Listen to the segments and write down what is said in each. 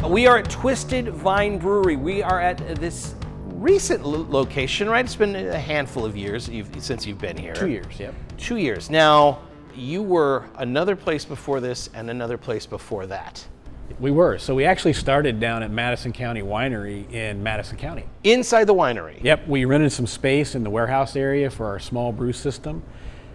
We are at Twisted Vine Brewery. We are at this recent location, right? It's been a handful of years since you've been here. 2 years, yep. 2 years. Now, you were another place before this and another place before that. We were. So we actually started down at Madison County Winery in Madison County. Inside the winery? Yep. We rented some space in the warehouse area for our small brew system.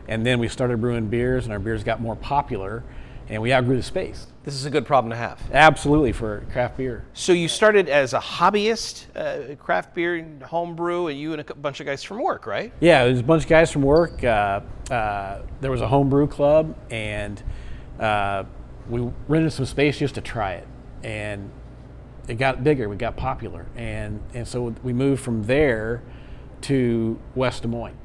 And then we started brewing beers, and our beers got more popular, and we outgrew the space. This is a good problem to have. Absolutely, for craft beer. So you started as a hobbyist, craft beer, home brew, and you and a bunch of guys from work, right? Yeah, there's a bunch of guys from work. There was a home brew club, and we rented some space just to try it. And it got bigger, we got popular. And so we moved from there to West Des Moines.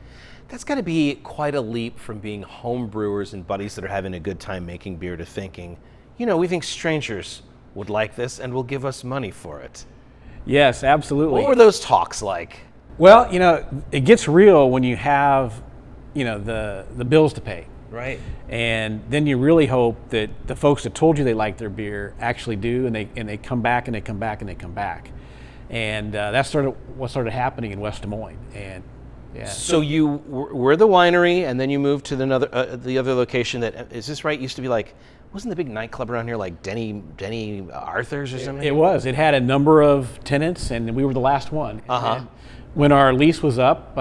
That's got to be quite a leap from being home brewers and buddies that are having a good time making beer to thinking, you know, we think strangers would like this and will give us money for it. Yes, absolutely. What were those talks like? Well, you know, it gets real when you have, you know, the bills to pay. Right. And then you really hope that the folks that told you they like their beer actually do, and they come back and they come back and they come back. And that's sort of what started happening in West Des Moines. And yeah. So you were the winery, and then you moved to the other location that, is this right, used to be like, wasn't the big nightclub around here like Denny Arthur's or something? It was. It had a number of tenants, and we were the last one. And when our lease was up,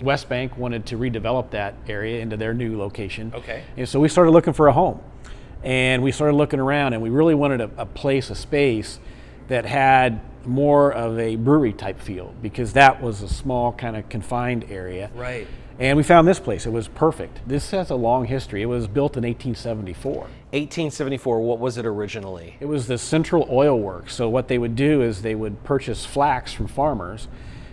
West Bank wanted to redevelop that area into their new location. Okay. And so we started looking for a home. And we started looking around, and we really wanted a place, a space that had more of a brewery type feel, because that was a small kind of confined area. Right. And we found this place. It was perfect. This has a long history. It was built in 1874. 1874, what was it originally? It was the Central Oil Works. So what they would do is they would purchase flax from farmers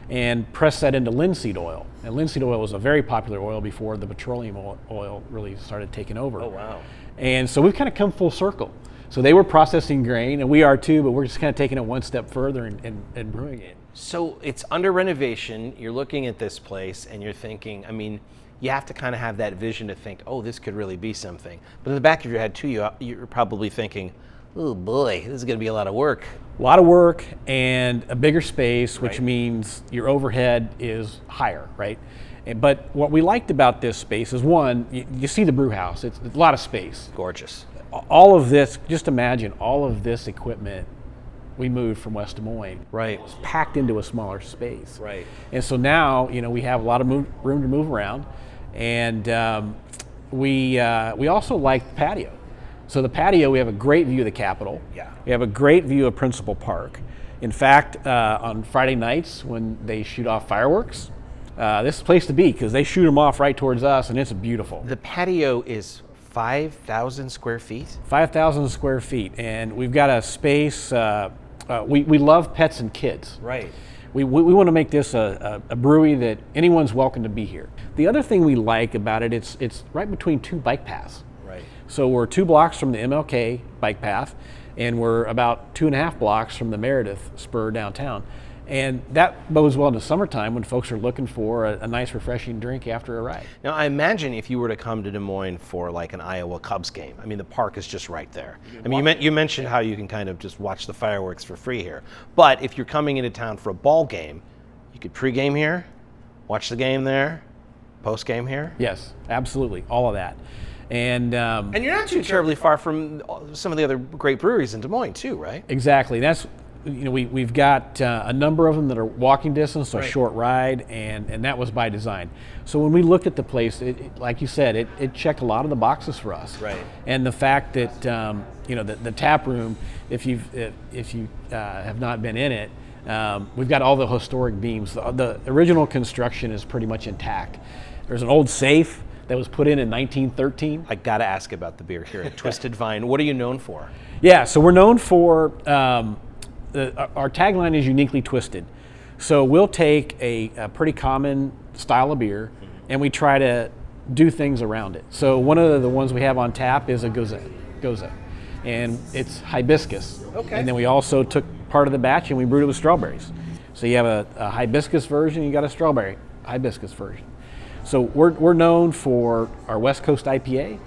and press that into linseed oil. And linseed oil was a very popular oil before the petroleum oil really started taking over. Oh, wow. And so we've kind of come full circle. So they were processing grain, and we are too, but we're just kind of taking it one step further and brewing it. So it's under renovation, you're looking at this place, and you're thinking, I mean, you have to kind of have that vision to think, oh, this could really be something. But in the back of your head, too, you're probably thinking, oh boy, this is going to be a lot of work. A lot of work and a bigger space, which Right. means your overhead is higher, right? But what we liked about this space is, one, you see the brew house. It's a lot of space. Gorgeous. All of this, just imagine all of this equipment we moved from West Des Moines. Right. It's packed into a smaller space. Right. And so now, you know, we have a lot of room to move around, and we also like the patio. So the patio, we have a great view of the Capitol. Yeah. We have a great view of Principal Park. In fact, on Friday nights when they shoot off fireworks, this is the place to be, because they shoot them off right towards us, and it's beautiful. The patio is 5,000 square feet? 5,000 square feet, and we've got a space. We love pets and kids. Right. We want to make this a brewery that anyone's welcome to be here. The other thing we like about it, it's right between two bike paths. Right. So we're 2 blocks from the MLK bike path, and we're about 2.5 blocks from the Meredith spur downtown. And that bodes well in the summertime when folks are looking for a nice, refreshing drink after a ride. Now, I imagine if you were to come to Des Moines for like an Iowa Cubs game, I mean, the park is just right there. I mean, you mentioned how you can kind of just watch the fireworks for free here. But if you're coming into town for a ball game, you could pregame here, watch the game there, postgame here. Yes, absolutely, all of that. And you're not too terribly far from some of the other great breweries in Des Moines too, right? Exactly. That's, you know, we've got a number of them that are walking distance, so a Right. short ride, and that was by design. So when we looked at the place, like you said, it checked a lot of the boxes for us. Right. And the fact that you know, the tap room, if you have not been in it, we've got all the historic beams. The original construction is pretty much intact. There's an old safe that was put in 1913. I got to ask about the beer here at Twisted Vine. What are you known for? Yeah, so we're known for, our tagline is uniquely twisted. So we'll take a pretty common style of beer, and we try to do things around it. So one of the ones we have on tap is a Goza, and it's hibiscus. Okay. And then we also took part of the batch and we brewed it with strawberries. So you have a hibiscus version, you got a strawberry hibiscus version. So we're known for our West Coast IPA.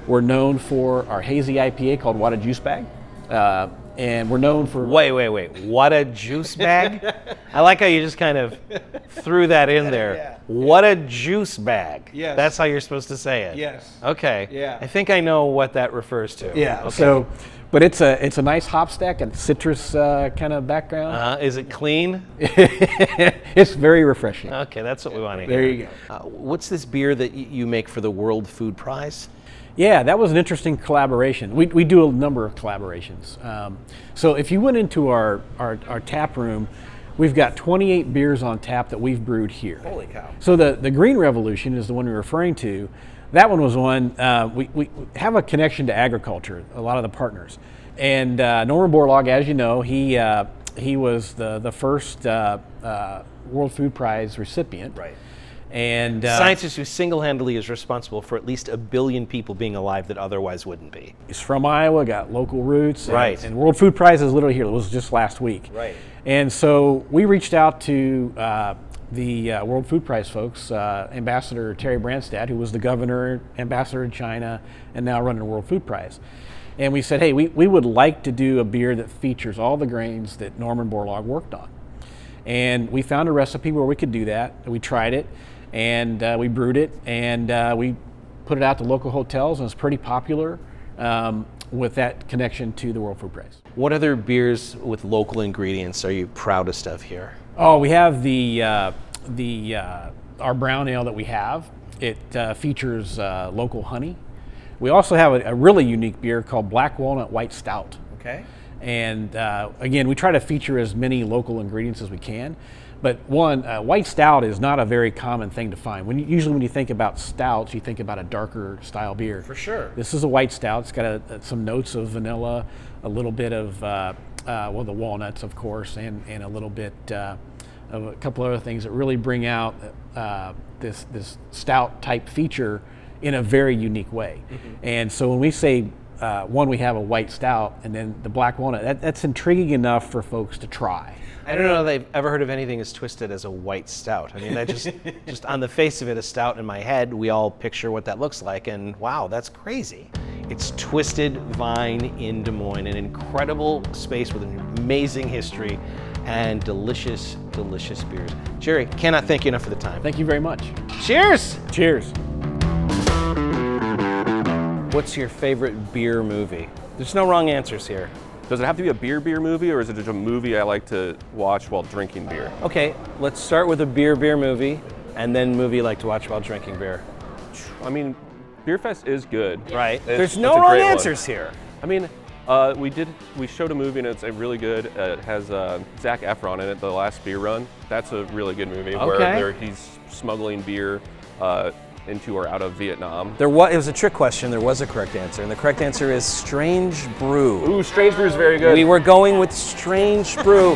We're known for our hazy IPA called Whadda Juicebag. And we're known for... Wait. Whadda Juicebag? I like how you just kind of threw that in there. Yeah. Whadda Juicebag. Yes. That's how you're supposed to say it. Yes. Okay. Yeah. I think I know what that refers to. Yeah. Okay. So, but it's a nice hop stack and citrus kind of background. Is it clean? It's very refreshing. Okay, that's what we want to hear. There you go. What's this beer that you make for the World Food Prize? Yeah, that was an interesting collaboration. We do a number of collaborations. So if you went into our tap room, we've got 28 beers on tap that we've brewed here. Holy cow. So the Green Revolution is the one you're referring to. That one was one, we have a connection to agriculture, a lot of the partners. And Norman Borlaug, as you know, he was the first World Food Prize recipient. Right. And Scientist who single-handedly is responsible for at least 1 billion people being alive that otherwise wouldn't be. he's from Iowa, got local roots. Right. And World Food Prize is literally here. It was just last week. Right. And so we reached out to the World Food Prize folks, Ambassador Terry Branstad, who was the governor, ambassador to China, and now running the World Food Prize. And we said, hey, we would like to do a beer that features all the grains that Norman Borlaug worked on. And we found a recipe where we could do that. We tried it, and we brewed it, and we put it out to local hotels, and it's pretty popular with that connection to the World Food Prize. What other beers with local ingredients are you proudest of here? Oh, we have our brown ale that we have. It features local honey. We also have a really unique beer called Black Walnut White Stout. Okay. And again, we try to feature as many local ingredients as we can. But one, white stout is not a very common thing to find. Usually when you think about stouts, you think about a darker style beer. For sure. This is a white stout. It's got some notes of vanilla, a little bit of, the walnuts, of course, and a little bit of a couple other things that really bring out this stout type feature in a very unique way. Mm-hmm. And so when we say, we have a white stout, and then the black walnut, that's intriguing enough for folks to try. I don't know if they've ever heard of anything as twisted as a white stout. I mean, that just on the face of it, a stout in my head, we all picture what that looks like, and wow, that's crazy. It's Twisted Vine in Des Moines, an incredible space with an amazing history and delicious, delicious beers. Jerry, cannot thank you enough for the time. Thank you very much. Cheers! Cheers. What's your favorite beer movie? There's no wrong answers here. Does it have to be a beer movie, or is it just a movie I like to watch while drinking beer? Okay, let's start with a beer movie, and then movie you like to watch while drinking beer. I mean, Beer Fest is good. Right. There's That's no a wrong great one. answers here. I mean, we showed a movie and it's really good. It has Zac Efron in it, The Last Beer Run. That's a really good movie where he's smuggling beer into or out of Vietnam. It was a trick question. There was a correct answer, and the correct answer is Strange Brew. Ooh, Strange Brew is very good. We were going with Strange Brew.